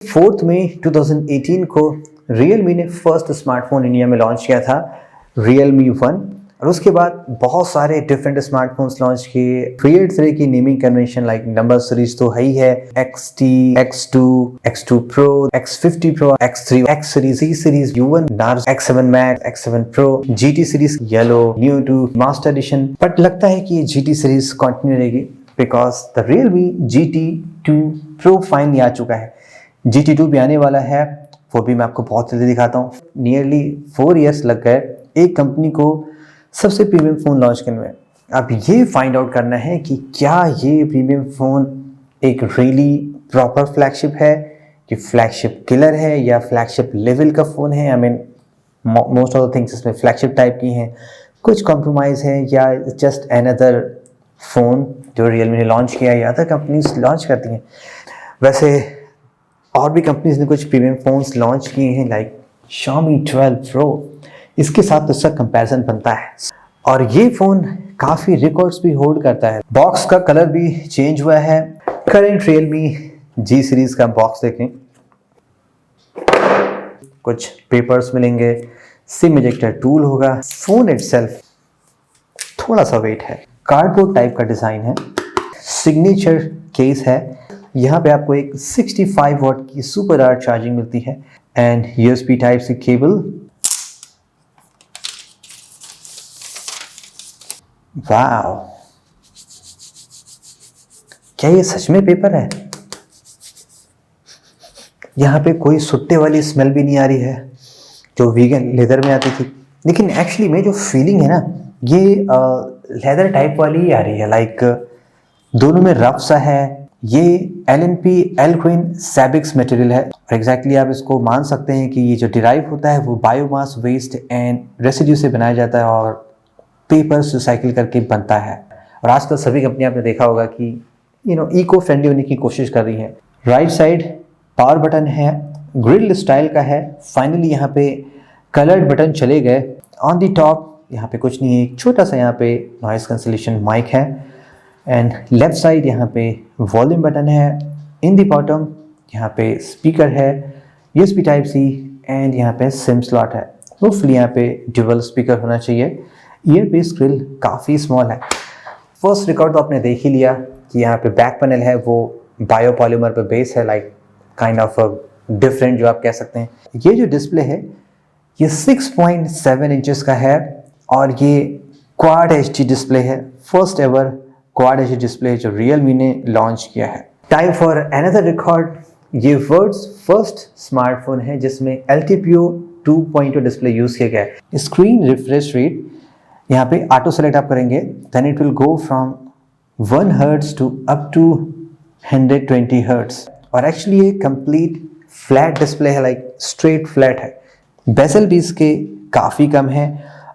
4 मई 2018 को Realme ने first smartphone India में लॉन्च किया था, Realme 1। और उसके बाद बहुत सारे डिफरेंट स्मार्टफोन्स लॉन्च किए। क्रिएट तरह की naming convention like number series तो है ही है, XT, X2, X2 Pro, X50 Pro, X3, X series, C series, U1, Nars, X7 Max, X7 Pro, GT series, yellow, new two, master edition. But लगता है कि ये GT series continue रहेगी because the Realme GT2 Pro finally आ चुका है। GT2 भी आने वाला है, वो भी मैं आपको बहुत जल्दी दिखाता हूँ। नियरली 4 इयर्स लग गए एक कंपनी को सबसे प्रीमियम फ़ोन लॉन्च करने में। अब ये फाइंड आउट करना है कि क्या ये प्रीमियम फ़ोन एक रियली प्रॉपर फ्लैगशिप है, कि फ्लैगशिप किलर है या फ्लैगशिप लेवल का फ़ोन है। I mean most of the things इसमें फ्लैगशिप टाइप की हैं, कुछ कॉम्प्रोमाइज़ है या जस्ट अनदर फ़ोन जो रियलमी ने लॉन्च किया या अदर कंपनीज लॉन्च करती हैं। वैसे और भी कंपनीज ने कुछ प्रीमियम फ़ोन्स लॉन्च किए हैं लाइक Xiaomi 12 Pro। इसके साथ तो इसका कंपैरिजन बनता है और ये फ़ोन काफ़ी रिकॉर्ड्स भी होल्ड करता है। बॉक्स का कलर भी चेंज हुआ है। करेंट Realme G सीरीज़ का बॉक्स देखें, कुछ पेपर्स मिलेंगे, सिम इजेक्टर टूल होगा। फ़ोन इटसेल्फ थोड़ा सा वेट है, कार्डबोर्ड टाइप का डिज़ाइन है, सिग्नेचर केस है। यहाँ पे आपको एक 65 वॉट की सुपर आर्ट चार्जिंग मिलती है and USB type C cable. Wow, क्या ये सच में पेपर है? यहाँ पे कोई सुट्टे वाली स्मेल भी नहीं आ रही है जो वीगन लेदर में आती थी, लेकिन एक्चुअली में जो फीलिंग है ना, ये लेदर टाइप वाली ही आ रही है। लाइक दोनों में रफ सा है। ये LNP एल्क्विन सैबिक्स मटेरियल है और एग्जैक्टली आप इसको मान सकते हैं कि ये जो डिराइव होता है वो बायोमास वेस्ट एंड रेसिड्यू से बनाया जाता है और पेपर्स रिसाइकिल करके बनता है। और आजकल सभी कंपनियां आपने देखा होगा कि इको फ्रेंडली होने की कोशिश कर रही हैं। राइट साइड पावर बटन है, ग्रिल स्टाइल का है। फाइनली यहाँ पे कलर्ड बटन चले गए। ऑन दी टॉप यहाँ पे कुछ नहीं है, एक छोटा सा यहाँ पे नॉइस कैंसिलेशन माइक है एंड लेफ्ट साइड यहाँ पे वॉल्यूम बटन है। इन दी बॉटम यहाँ पे स्पीकर है, USB टाइप सी एंड यहाँ पे सिम स्लॉट है। होपफुली यहाँ पे ड्यूअल स्पीकर होना चाहिए। ईयरपीस ग्रिल काफ़ी स्मॉल है। फर्स्ट रिकॉर्ड तो आपने देख ही लिया कि यहाँ पे बैक पैनल है वो बायोपॉलीमर पे बेस है, लाइक काइंड ऑफ डिफरेंट जो आप कह सकते हैं। ये जो डिस्प्ले है ये 6.7 इंचेस का है और ये क्वाड HD डिस्प्ले है। First ever quad HD display जो Realme ने लॉन्च किया है। Time for another record. ये वर्ल्ड्स फर्स्ट स्मार्टफोन है जिसमें LTPO 2.0 डिस्प्ले यूज किया गया है। स्क्रीन रिफ्रेश रेट यहाँ पे ऑटो सेलेक्ट आप करेंगे then it will go from 1 hertz to up to 120 hertz. और एक्चुअली ये कंप्लीट फ्लैट डिस्प्ले है, लाइक स्ट्रेट फ्लैट है। बेजल भी इसके काफ़ी कम है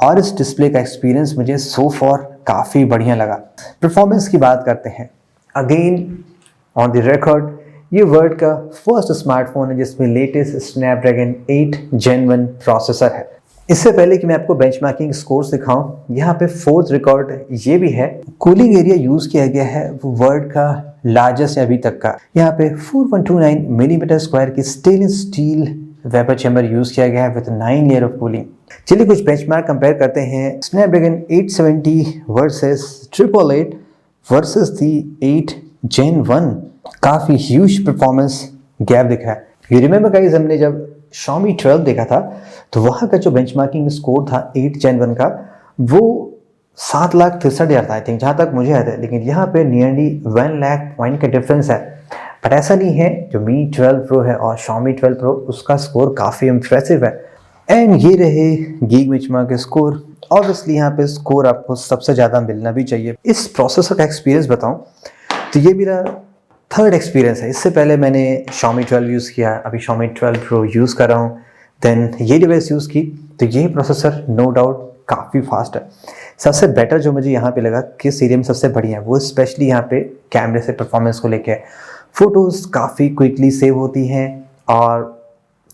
और इस डिस्प्ले का एक्सपीरियंस मुझे सो फॉर काफ़ी बढ़िया लगा। परफॉर्मेंस की बात करते हैं। अगेन ऑन द रिकॉर्ड ये वर्ल्ड का फर्स्ट स्मार्टफोन है जिसमें लेटेस्ट स्नैपड्रैगन 8 Gen 1 प्रोसेसर है। इससे पहले कि मैं आपको बेंचमार्किंग स्कोर्स दिखाऊं, यहाँ पे फोर्थ रिकॉर्ड ये भी है। कूलिंग एरिया यूज किया गया है वो वर्ल्ड का लार्जेस्ट अभी तक का। यहाँ पे 4129 मिलीमीटर स्क्वायर की stainless steel vapour chamber use किया गया है विद 9 लेयर ऑफ कूलिंग। चलिए कुछ बेंचमार्क कंपेयर करते हैं। स्नैपड्रैगन 870 वर्सेस 888 वर्सेस दी 8 Gen 1। काफ़ी ह्यूज परफॉर्मेंस गैप दिख रहा है। यू रिमेंबर गाइस, हमने जब Xiaomi 12 देखा था तो वहाँ का जो बेंचमार्किंग स्कोर था 8 Gen 1 का वो 7,63,000 था आई थिंक, जहाँ तक मुझे याद है। लेकिन यहाँ पे नियरली 1 लाख पॉइंट का डिफरेंस है। बट ऐसा नहीं है, जो Mi 12 Pro है और Xiaomi 12 Pro उसका स्कोर काफ़ी इम्प्रेसिव है। एंड ये रहे गीक बेंचमार्क के स्कोर। ऑब्वियसली यहाँ पे स्कोर आपको सबसे ज़्यादा मिलना भी चाहिए। इस प्रोसेसर का एक्सपीरियंस बताऊँ तो ये मेरा थर्ड एक्सपीरियंस है। इससे पहले मैंने Xiaomi 12 यूज़ किया, अभी Xiaomi 12 Pro यूज़ कर रहा हूँ, देन ये डिवाइस यूज़ की। तो ये प्रोसेसर नो डाउट काफ़ी फास्ट है। सबसे बेटर जो मुझे यहाँ पे लगा किस एरिया में सबसे बढ़िया है वो स्पेशली यहाँ पे कैमरे से परफॉर्मेंस को लेके है। फ़ोटोज़ काफ़ी क्विकली सेव होती हैं और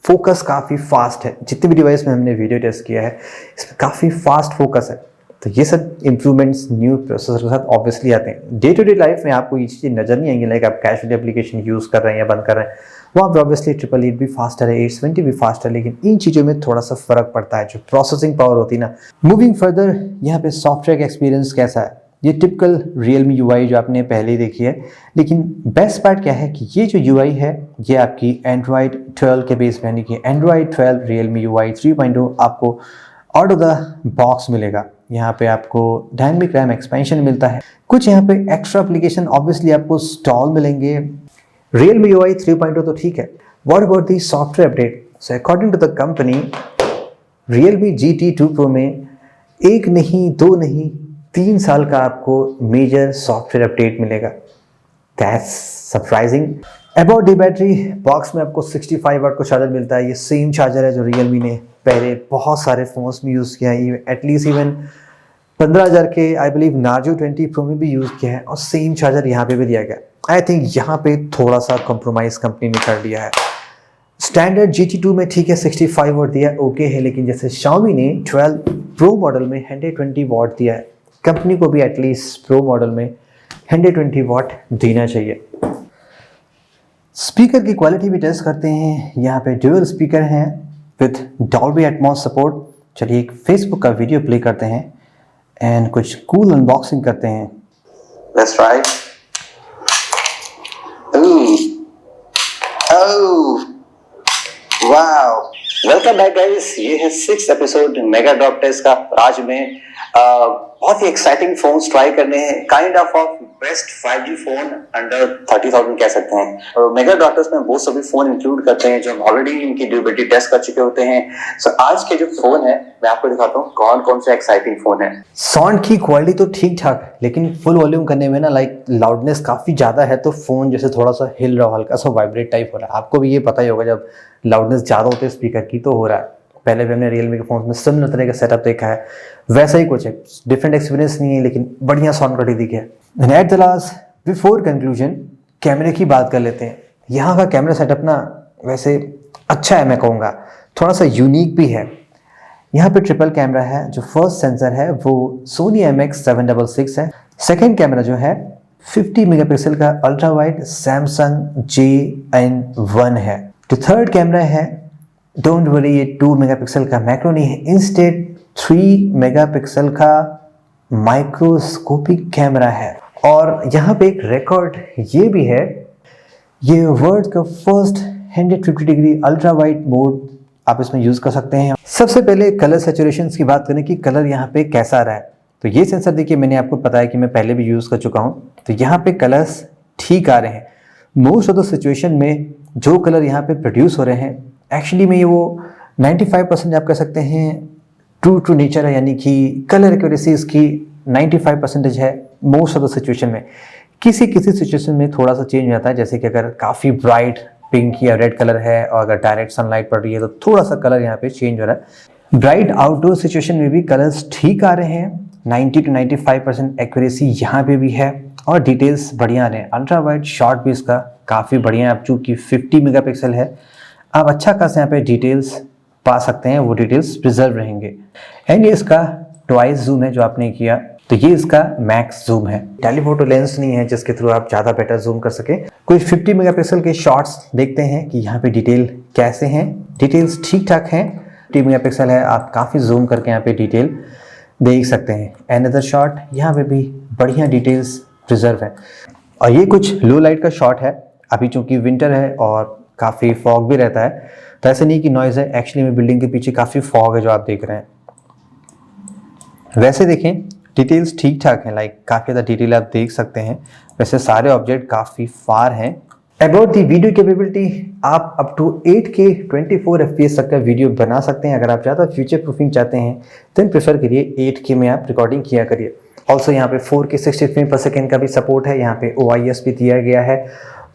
फोकस काफ़ी फास्ट है। जितने भी डिवाइस में हमने वीडियो टेस्ट किया है इसमें काफ़ी फास्ट फोकस है। तो ये सब इंप्रूवमेंट्स न्यू प्रोसेसर के साथ ऑब्वियसली आते हैं। डे टू डे लाइफ में आपको ये चीज़ें नज़र नहीं आएंगी, लाइक आप कैजुअली एप्लीकेशन यूज़ कर रहे हैं या बंद कर रहे हैं वहाँ पे ऑब्वियसली 888 भी फास्टर है, 820 भी फास्टर है, लेकिन इन चीज़ों में थोड़ा सा फ़र्क पड़ता है, जो प्रोसेसिंग पावर होती है ना। मूविंग फर्दर, यहाँ पे सॉफ्टवेयर का एक्सपीरियंस कैसा है? ये टिपिकल Realme UI जो आपने पहले ही देखी है, लेकिन बेस्ट पार्ट क्या है कि ये जो UI है ये आपकी Android 12 के बेस पे, यानी कि Android 12 Realme UI 3.0 आपको आउट ऑफ द बॉक्स मिलेगा। यहाँ पे आपको डायनेमिक रैम एक्सपेंशन मिलता है, कुछ यहाँ पे एक्स्ट्रा एप्लीकेशन ऑब्वियसली आपको इंस्टॉल मिलेंगे। Realme UI 3.0 तो ठीक है, what about the software update? So according to the company, Realme GT2 Pro में एक नहीं, दो नहीं, 3 साल का आपको मेजर सॉफ्टवेयर अपडेट मिलेगा। That's surprising. About the battery, box में आपको 65 वाट का चार्जर मिलता है। ये सेम चार्जर है जो Realme ने पहले बहुत सारे फोन्स में यूज़ किया है, एटलीस्ट इवन 15,000 के आई बिलीव Narzo 20 Pro में भी यूज़ किया है, और सेम चार्जर यहाँ पे भी दिया गया। आई थिंक यहाँ पे थोड़ा सा कॉम्प्रोमाइज़ कंपनी ने कर दिया है। स्टैंडर्ड GT2 में ठीक है 65 वाट दिया, ओके है, लेकिन जैसे Xiaomi ने 12 Pro मॉडल में 120 वाट दिया है, कंपनी को भी एटलीस्ट प्रो मॉडल में 120 वाट देना चाहिए। स्पीकर की क्वालिटी भी टेस्ट करते हैं। यहाँ पे ड्यूअल स्पीकर हैं विथ Dolby Atmos सपोर्ट। चलिए एक फेसबुक का वीडियो प्ले करते हैं एंड कुछ कूल अनबॉक्सिंग करते हैं। Let's try. Oh, wow. Welcome back guys, ये है 6th episode mega drop test का। आज में बहुत ही एक्साइटिंग फोन्स ट्राई करने हैं, kind of best 5G phone under 30,000 कह सकते हैं। और मेगा ड्रॉप टेस्ट में वो सभी फोन इंक्लूड करते हैं जो हम ऑलरेडी इनकी ड्यूरेबिलिटी टेस्ट कर चुके होते हैं। सो आज के जो फोन है मैं आपको दिखाता हूँ कौन कौन से एक्साइटिंग फोन है। साउंड की क्वालिटी तो ठीक ठाक, लेकिन फुल वॉल्यूम करने में ना लाइक लाउडनेस काफ़ी ज़्यादा है, तो फ़ोन जैसे थोड़ा सा हिल रहा, हल्का सा वाइब्रेट टाइप हो रहा है। आपको भी ये पता ही होगा, जब लाउडनेस ज़्यादा होती है स्पीकर की तो हो रहा है। पहले भी हमने Realme के फोन में सिमिलर तरह का सेटअप देखा है, वैसा ही कुछ है। डिफरेंट एक्सपीरियंस नहीं है, लेकिन बढ़िया साउंड क्वालिटी दिखी है। And at the last, before conclusion, कैमरे की बात कर लेते हैं। यहाँ का कैमरा सेटअप ना वैसे अच्छा है, मैं कहूँगा थोड़ा सा यूनिक भी है। यहाँ पे ट्रिपल कैमरा है। जो फर्स्ट सेंसर है वो Sony MX766 है। सेकेंड कैमरा जो है 50 मेगापिक्सल का अल्ट्रा वाइड Samsung JN1 है। जो थर्ड कैमरा है, डोंट वरी, ये 2 मेगापिक्सल का मैक्रो नहीं है, इंस्टेड 3 मेगापिक्सल का माइक्रोस्कोपिक कैमरा है। और यहाँ पे एक रिकॉर्ड ये भी है, ये वर्ल्ड का first 150 degree ultra wide mode आप इसमें यूज़ कर सकते हैं। सबसे पहले कलर सैचुरेशन की बात करें कि कलर यहाँ पे कैसा आ रहा है, तो ये सेंसर देखिए, मैंने आपको बताया कि मैं पहले भी यूज़ कर चुका हूँ, तो यहाँ पे कलर्स ठीक आ रहे हैं। मोस्ट ऑफ द सिचुएशन में जो कलर यहाँ पे प्रोड्यूस हो रहे हैं, एक्चुअली में ये वो 95% आप कह सकते हैं ट्रू टू नेचर है, यानी कि कलर एक्यूरेसी इसकी 95% है मोस्ट ऑफ द सिचुएशन में। किसी किसी सिचुएशन में थोड़ा सा चेंज हो जाता है, जैसे कि अगर काफ़ी ब्राइट पिंक या रेड कलर है और अगर डायरेक्ट सनलाइट पड़ रही है तो थोड़ा सा कलर यहाँ पे चेंज हो रहा है। ब्राइट आउटडोर सिचुएशन में भी कलर्स ठीक आ रहे हैं, 90 to 95% एक्यूरेसी यहाँ पे भी है, और डिटेल्स बढ़िया आ रहे हैं। अल्ट्रा वाइड शॉट भी इसका काफ़ी बढ़िया है, चूँकि 50 मेगापिक्सल है, आप अच्छा खासा यहाँ पे डिटेल्स पा सकते हैं, वो डिटेल्स प्रिजर्व रहेंगे। एंड ये इसका ट्वाइस जूम है जो आपने किया, तो ये इसका मैक्स जूम है। टेलीफोटो लेंस नहीं है जिसके थ्रू आप ज़्यादा बेटर जूम कर सके। कुछ 50 मेगापिक्सल के शॉट्स देखते हैं कि यहाँ पे डिटेल कैसे हैं। डिटेल्स ठीक ठाक हैं, 50 मेगापिक्सल है, आप काफ़ी जूम करके यहाँ पे डिटेल देख सकते हैं। अनदर शॉट, यहाँ पे भी बढ़िया डिटेल्स प्रिजर्व है। और ये कुछ लो लाइट का शॉट है, अभी चूँकि विंटर है और काफ़ी फॉग भी रहता है, तो ऐसे नहीं कि नॉइज़ है, एक्चुअली में बिल्डिंग के पीछे काफ़ी फॉग है जो आप देख रहे हैं। वैसे देखें डिटेल्स ठीक ठाक हैं, लाइक काफ़ी ज़्यादा डिटेल आप देख सकते हैं। वैसे सारे ऑब्जेक्ट काफ़ी फार हैं। अबाउट दी वीडियो कैपेबिलिटी, आप अप टू 8K 24 FPS तक का वीडियो बना सकते हैं। अगर आप ज़्यादा फ्यूचर प्रूफिंग चाहते हैं देन प्रेफर करिए 8K में आप रिकॉर्डिंग किया करिए। ऑल्सो यहाँ पे 4K 60 फ्रेम पर सेकेंड का भी सपोर्ट है, यहाँ पे OIS भी दिया गया है,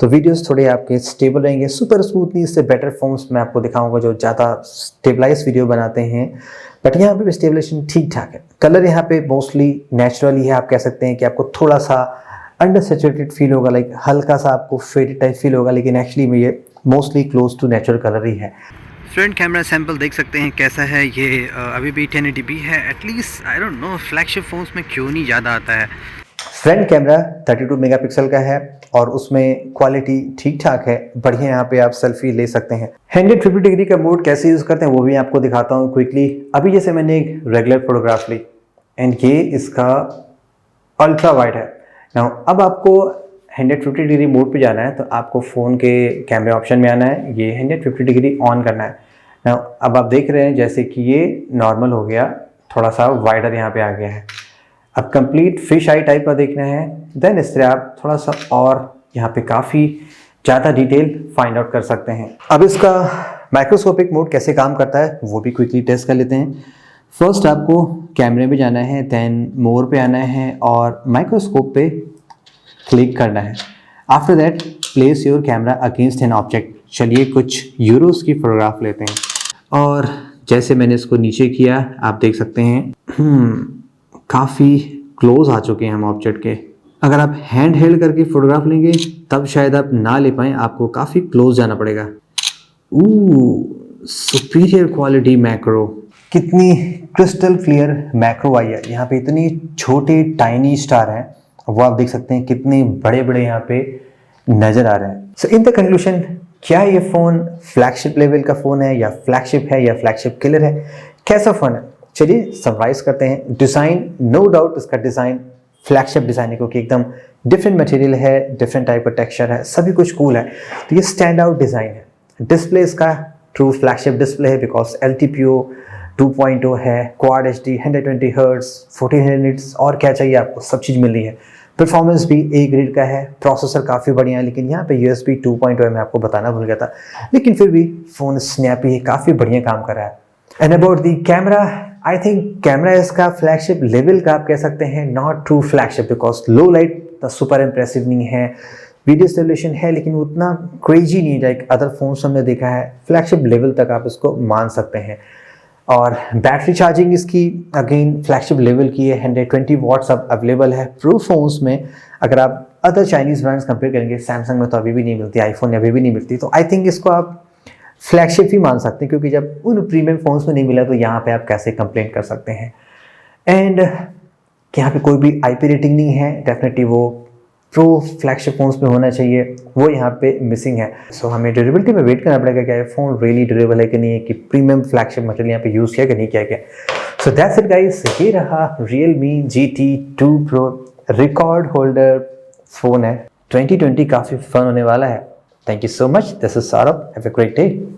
तो वीडियोस थोड़े आपके स्टेबल रहेंगे, सुपर स्मूथली। इससे बेटर फोन्स मैं आपको दिखाऊंगा जो ज़्यादा स्टेबलाइज वीडियो बनाते हैं, बट यहाँ पे भी स्टेबलाइजेशन ठीक ठाक है। कलर यहाँ पे मोस्टली नेचुरल ही है, आप कह सकते हैं कि आपको थोड़ा सा अंडर सैचुरेटेड फील होगा, लाइक हल्का सा आपको फेडेड टाइप फील होगा, लेकिन एक्चुअली में ये mostly close to natural colour ही है। फ्रंट कैमरा सैंपल देख सकते हैं कैसा है, ये अभी भी 1080p है। At least I don't know flagship phones में क्यों नहीं ज़्यादा आता है। फ्रंट कैमरा 32 मेगापिक्सल का है और उसमें क्वालिटी ठीक ठाक है, बढ़िया। यहाँ पे आप सेल्फी ले सकते हैं। 150 डिग्री का मोड कैसे यूज़ करते हैं वो भी आपको दिखाता हूँ क्विकली। अभी जैसे मैंने एक रेगुलर फोटोग्राफ ली एंड ये इसका अल्ट्रा वाइड है। नाउ अब आपको 150 डिग्री मोड पे जाना है तो आपको फ़ोन के कैमरे ऑप्शन में आना है, ये 150 डिग्री ऑन करना है। नाउ अब आप देख रहे हैं जैसे कि ये नॉर्मल हो गया, थोड़ा सा वाइडर यहाँ पे आ गया है। अब कंप्लीट फिश आई टाइप का देखना है, देन इस तरह आप थोड़ा सा और यहाँ पे काफ़ी ज़्यादा डिटेल फाइंड आउट कर सकते हैं। अब इसका माइक्रोस्कोपिक मोड कैसे काम करता है वो भी क्विकली टेस्ट कर लेते हैं। फर्स्ट आपको कैमरे में जाना है, देन मोर पे आना है और माइक्रोस्कोप पे क्लिक करना है। After that place your camera against an object. चलिए कुछ यूरोस की फोटोग्राफ लेते हैं और जैसे मैंने इसको नीचे किया आप देख सकते हैं काफ़ी क्लोज आ चुके हैं हम ऑब्जेक्ट के। अगर आप हैंड हेल्ड करके फोटोग्राफ लेंगे तब शायद आप ना ले पाएँ, आपको काफ़ी क्लोज जाना पड़ेगा। सुपीरियर क्वालिटी मैक्रो, कितनी क्रिस्टल क्लियर मैक्रो आई है। यहाँ पे इतनी छोटे टाइनी स्टार हैं, वो आप देख सकते हैं कितने बड़े बड़े यहाँ पे नज़र आ रहे हैं। सो इन द कंक्लूजन, क्या ये फ़ोन फ्लैगशिप लेवल का फ़ोन है या फ्लैगशिप है या फ्लैगशिप किलर है, कैसा फ़ोन है? चलिए समराइज करते हैं। डिज़ाइन, नो डाउट इसका डिज़ाइन फ्लैगशिप डिज़ाइन है क्योंकि एकदम डिफरेंट मटेरियल है, डिफरेंट टाइप का टेक्सचर है, सभी कुछ कूल है, तो ये स्टैंड आउट डिज़ाइन है। डिस्प्ले इसका ट्रू फ्लैगशिप डिस्प्ले है बिकॉज LTPO 2.0 है, क्वाड HD 120 हर्ट्ज 1400 निट्स, और क्या चाहिए आपको, सब चीज़ मिल रही है। परफॉर्मेंस भी A ग्रेड का है, प्रोसेसर काफ़ी बढ़िया है, लेकिन यहाँ पे USB 2.0 है, मैं आपको बताना भूल गया था, लेकिन फिर भी फ़ोन स्नैपी है, काफ़ी बढ़िया काम कर रहा है। And about the camera, I think camera इसका फ्लैगशिप लेवल का आप कह सकते हैं, not true flagship because low light super impressive नहीं है, वीडियो स्टेबलेशन है लेकिन उतना क्रेजी नहीं लाइक अदर फोन्स हमने देखा है। फ्लैगशिप लेवल तक आप इसको मान सकते हैं। और बैटरी चार्जिंग इसकी अगेन फ्लैगशिप लेवल की है, 120 वॉट्स अब अवेलेबल है प्रो फोन्स में। अगर आप अदर चाइनीज़ ब्रांड्स कंपेयर करेंगे, सैमसंग में तो अभी भी नहीं मिलती, आईफोन में अभी भी नहीं मिलती, तो आई थिंक इसको आप फ्लैगशिप ही मान सकते हैं क्योंकि जब उन प्रीमियम फोन्स में नहीं मिला तो यहाँ पे आप कैसे कंप्लेंट कर सकते हैं। एंड यहाँ पे कोई भी IP रेटिंग नहीं है, डेफिनेटली वो प्रो फ्लैगशिप फोन्स में होना चाहिए, वो यहाँ पे मिसिंग है। सो हमें ड्यूरेबिलिटी में वेट करना पड़ेगा क्या ये फ़ोन रियली ड्यूरेबल है कि नहीं है, कि प्रीमियम फ्लैगशिप मटेरियल यहाँ पे यूज़ किया कि नहीं किया गया। सो दैट्स इट गाइस, ये रहा Realme GT2 Pro record holder phone है। 2020 काफ़ी फन होने वाला है। Thank you so much, this is Saurabh, have a great day.